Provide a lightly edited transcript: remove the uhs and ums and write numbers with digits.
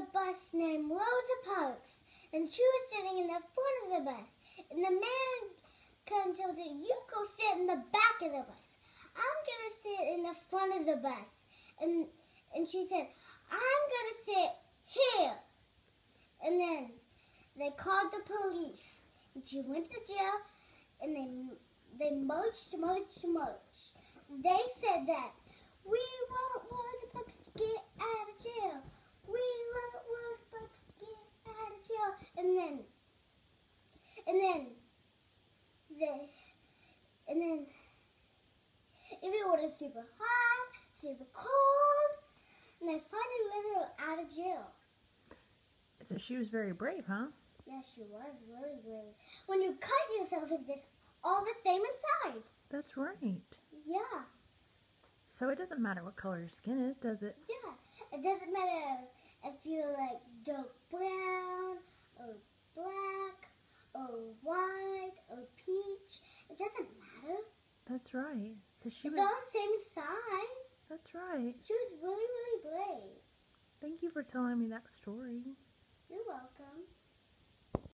a bus named Rosa Parks, and she was sitting in the front of the bus. And the man came and told her, "You go sit in the back of the bus. I'm gonna sit in the front of the bus." And she said, "I'm gonna sit here." And then they called the police, and she went to jail, and they marched. They said that we want Rosa Parks to get out of jail. We want Rosa Parks to get out of jail. And then everyone was super hot, super cold, and they finally let her out of jail. So she was very brave, huh? Yes, she was really brave. When you cut yourself, is this all the same inside? That's right. Yeah. So it doesn't matter what color your skin is, does it? Yeah. It doesn't matter if you're like dark brown or black or white or peach. It doesn't matter. That's right. It's all the same inside. That's right. She was really, really brave. Thank you for telling me that story. You're welcome.